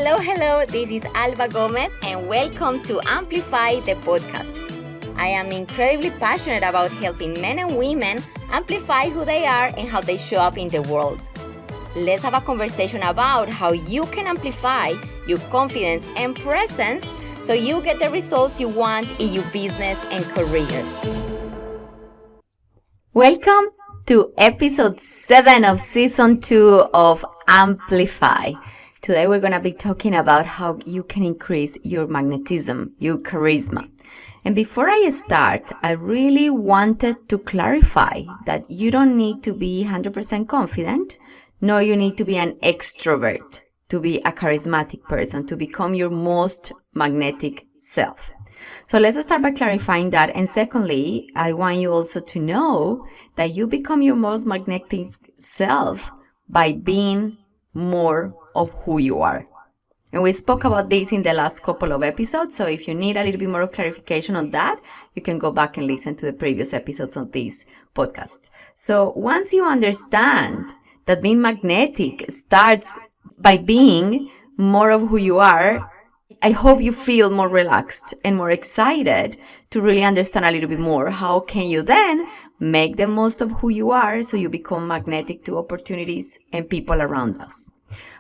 Hello, this is Alba Gomez and welcome to Amplify the podcast. I am incredibly passionate about helping men and women amplify who they are and how they show up in the world. Let's have a conversation about how you can amplify your confidence and presence so you get the results you want in your business and career. Welcome to episode 7 of season 2 of Amplify. Today we're going to be talking about how you can increase your magnetism, your charisma. And before I start, I really wanted to clarify that you don't need to be 100% confident, nor you need to be an extrovert to be a charismatic person, to become your most magnetic self. So let's start by clarifying that. And secondly, I want you also to know that you become your most magnetic self by being more of who you are. And we spoke about this in the last couple of episodes. So if you need a little bit more of clarification on that, you can go back and listen to the previous episodes of this podcast. So once you understand that being magnetic starts by being more of who you are, I hope you feel more relaxed and more excited to really understand a little bit more. How can you then make the most of who you are so you become magnetic to opportunities and people around us?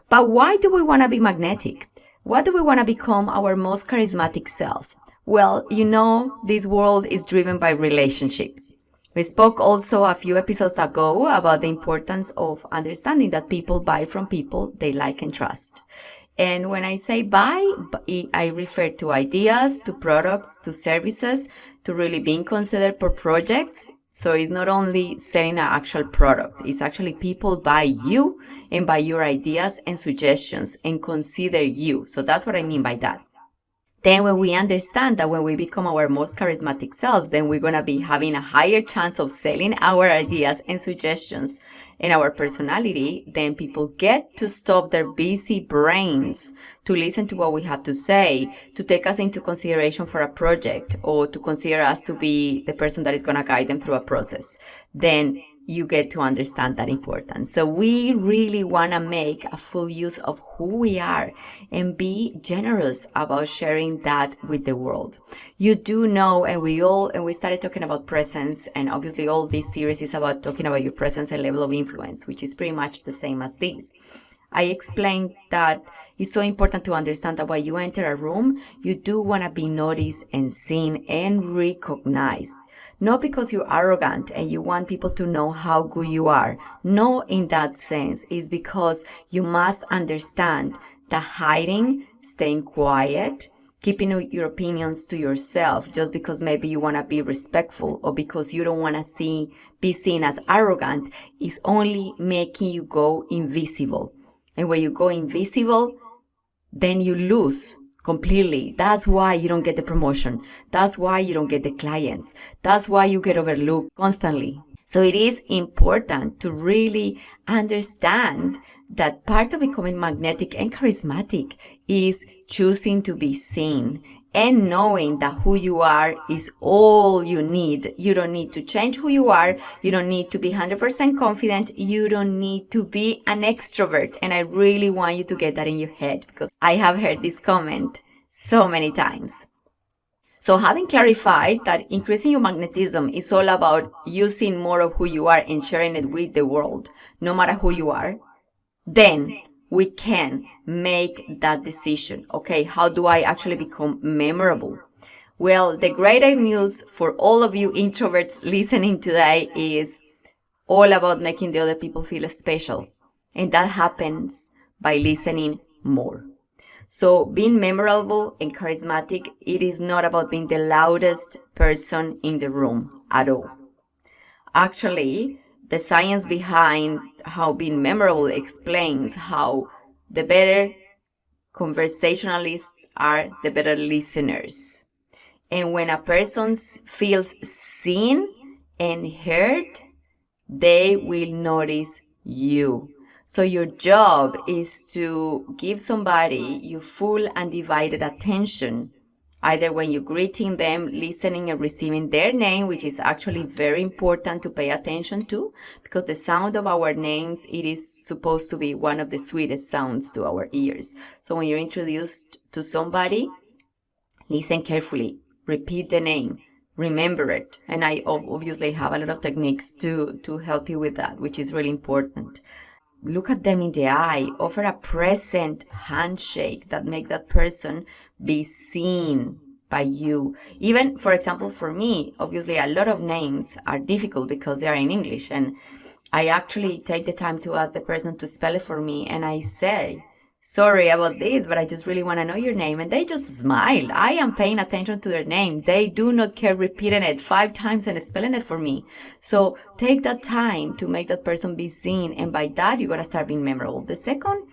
But why do we want to be magnetic? Why do we want to become our most charismatic self? Well, you know, this world is driven by relationships. We spoke also a few episodes ago about the importance of understanding that people buy from people they like and trust. And when I say buy, I refer to ideas, to products, to services, to really being considered for projects. So it's not only selling an actual product, it's actually people buy you and buy your ideas and suggestions and consider you. So that's what I mean by that. Then when we understand that when we become our most charismatic selves, then we're going to be having a higher chance of selling our ideas and suggestions and our personality, then people get to stop their busy brains to listen to what we have to say, to take us into consideration for a project, or to consider us to be the person that is going to guide them through a process. Then you get to understand that importance. So we really want to make a full use of who we are and be generous about sharing that with the world. You do know, and we started talking about presence, and obviously all this series is about talking about your presence and level of influence, which is pretty much the same as this. I explained that it's so important to understand that when you enter a room, you do want to be noticed and seen and recognized. Not because you're arrogant and you want people to know how good you are. No, in that sense. It's because you must understand that hiding, staying quiet, keeping your opinions to yourself just because maybe you want to be respectful or because you don't want to be seen as arrogant is only making you go invisible. And when you go invisible, then you lose completely. That's why you don't get the promotion. That's why you don't get the clients. That's why you get overlooked constantly. So it is important to really understand that part of becoming magnetic and charismatic is choosing to be seen and knowing that who you are is all you need. You don't need to change who you are. You don't need to be 100% confident. You don't need to be an extrovert. And I really want you to get that in your head because I have heard this comment so many times. So having clarified that increasing your magnetism is all about using more of who you are and sharing it with the world, no matter who you are, then we can make that decision. Okay, how do I actually become memorable? Well, the great news for all of you introverts listening today is all about making the other people feel special. And that happens by listening more. So being memorable and charismatic, it is not about being the loudest person in the room at all. Actually, the science behind how being memorable explains how the better conversationalists are, the better listeners. And when a person feels seen and heard, they will notice you. So your job is to give somebody your full undivided attention either when you're greeting them, listening and receiving their name, which is actually very important to pay attention to, because the sound of our names, it is supposed to be one of the sweetest sounds to our ears. So when you're introduced to somebody, listen carefully, repeat the name, remember it. And I obviously have a lot of techniques to help you with that, which is really important. Look at them in the eye, offer a present handshake that make that person be seen by you. Even, for example, for me, obviously a lot of names are difficult because they are in English, and I actually take the time to ask the person to spell it for me, and I say, sorry about this, but I just really want to know your name. And they just smile. I am paying attention to their name. They do not care repeating it 5 times and spelling it for me. So take that time to make that person be seen. And by that, you're going to start being memorable. The second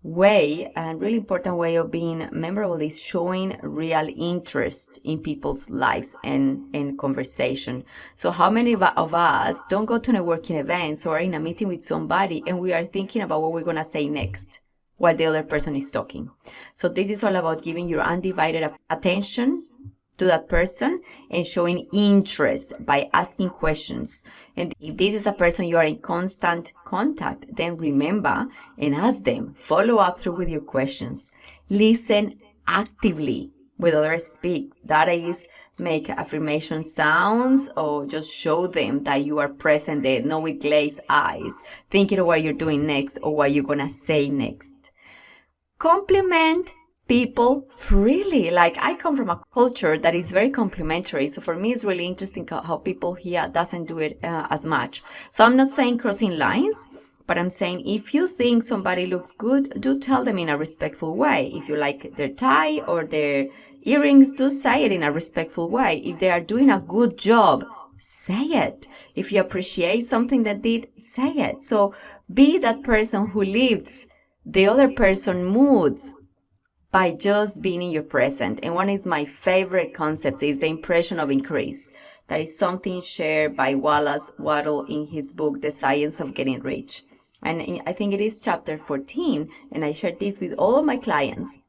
way, and really important way of being memorable, is showing real interest in people's lives and conversation. So how many of us don't go to networking events or in a meeting with somebody and we are thinking about what we're going to say next while the other person is talking? So this is all about giving your undivided attention to that person and showing interest by asking questions. And if this is a person you are in constant contact, then remember and ask them. Follow up through with your questions. Listen actively when others speak. That is, make affirmation sounds or just show them that you are present there, not with glazed eyes, thinking of what you're doing next or what you're going to say next. Compliment people freely. Like, I come from a culture that is very complimentary. So for me, it's really interesting how people here doesn't do it as much. So I'm not saying crossing lines, but I'm saying if you think somebody looks good, do tell them in a respectful way. If you like their tie or their earrings, do say it in a respectful way. If they are doing a good job, say it. If you appreciate something they did, say it. So be that person who lifts the other person's moods by just being in your present. And one of my favorite concepts is the impression of increase. That is something shared by Wallace Waddell in his book, The Science of Getting Rich. And I think it is chapter 14, and I share this with all of my clients.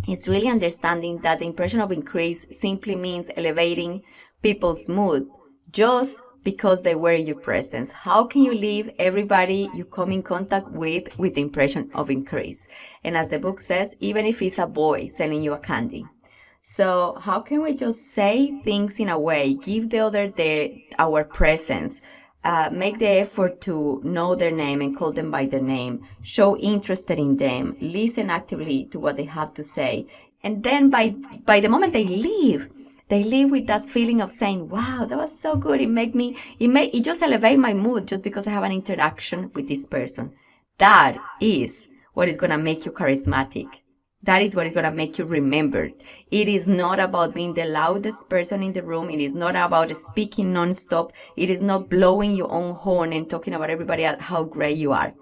It's really understanding that the impression of increase simply means elevating people's mood just because they were in your presence. How can you leave everybody you come in contact with the impression of increase? And as the book says, even if it's a boy selling you a candy. So how can we just say things in a way, give the other our presence, make the effort to know their name and call them by their name, show interest in them, listen actively to what they have to say. And then by the moment they leave with that feeling of saying, wow, that was so good. It just elevate my mood just because I have an interaction with this person. That is what is going to make you charismatic. That is what is going to make you remembered. It is not about being the loudest person in the room. It is not about speaking nonstop. It is not blowing your own horn and talking about everybody how great you are.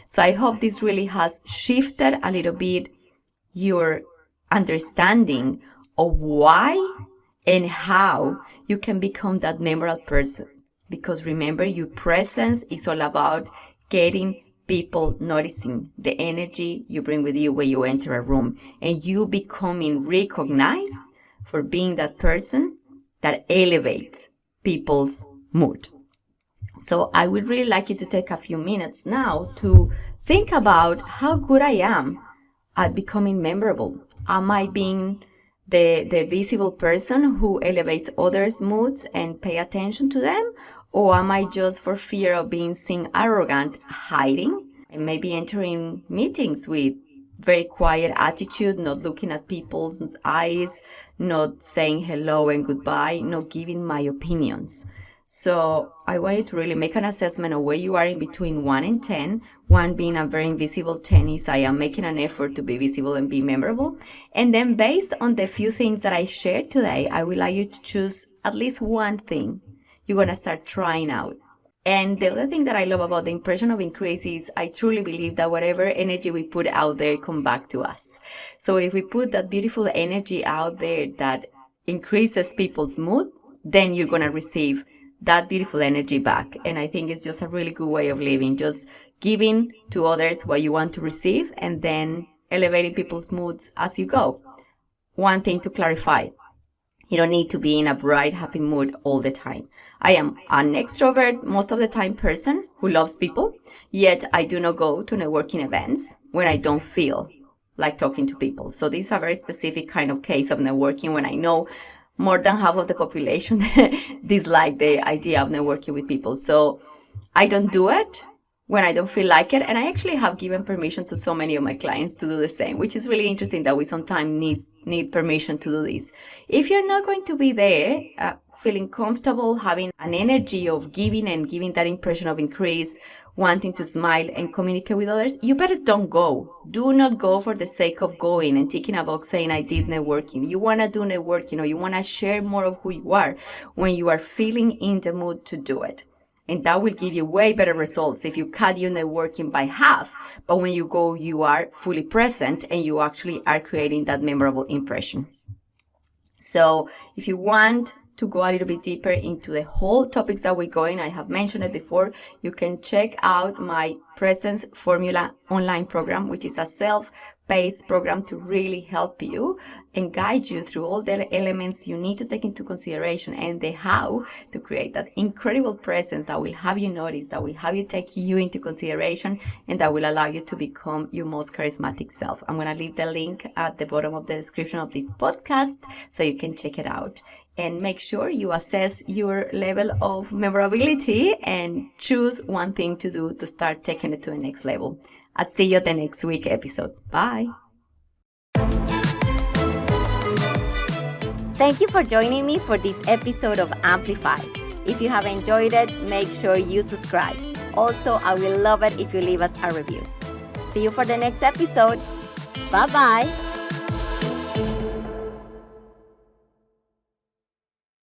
So I hope this really has shifted a little bit your understanding of why and how you can become that memorable person. Because remember, your presence is all about getting people noticing the energy you bring with you when you enter a room, and you becoming recognized for being that person that elevates people's mood. So I would really like you to take a few minutes now to think about how good I am at becoming memorable. Am I being the visible person who elevates others' moods and pay attention to them? Or am I just, for fear of being seen arrogant, hiding and maybe entering meetings with very quiet attitude, not looking at people's eyes, not saying hello and goodbye, not giving my opinions? So I want you to really make an assessment of where you are in between 1 and 10. 1 being a very invisible, 10 is I am making an effort to be visible and be memorable. And then based on the few things that I shared today, I would like you to choose at least one thing you're going to start trying out. And the other thing that I love about the impression of increase is I truly believe that whatever energy we put out there come back to us. So if we put that beautiful energy out there that increases people's mood, then you're going to receive that beautiful energy back. And I think it's just a really good way of living, just giving to others what you want to receive and then elevating people's moods as you go. one thing to clarify. You don't need to be in a bright, happy mood all the time. I am an extrovert, most of the time person who loves people, yet I do not go to networking events when I don't feel like talking to people. So this is a very specific kind of case of networking when I know more than half of the population dislike the idea of networking with people. So I don't do it when I don't feel like it. And I actually have given permission to so many of my clients to do the same, which is really interesting that we sometimes need permission to do this. If you're not going to be there, feeling comfortable, having an energy of giving and giving that impression of increase, wanting to smile and communicate with others, you better don't go. Do not go for the sake of going and thinking about saying I did networking. You want to do networking, or you want to share more of who you are when you are feeling in the mood to do it. And that will give you way better results if you cut your networking by half. But when you go, you are fully present and you actually are creating that memorable impression. So if you want to go a little bit deeper into the whole topics that we're going, I have mentioned it before, you can check out my Presence Formula online program, which is a self-paced program to really help you and guide you through all the elements you need to take into consideration and the how to create that incredible presence that will have you notice, that will have you take you into consideration, and that will allow you to become your most charismatic self. I'm going to leave the link at the bottom of the description of this podcast so you can check it out. And make sure you assess your level of memorability and choose one thing to do to start taking it to the next level. I'll see you at the next week episode. Bye. Thank you for joining me for this episode of Amplify. If you have enjoyed it, make sure you subscribe. Also, I will love it if you leave us a review. See you for the next episode. Bye-bye.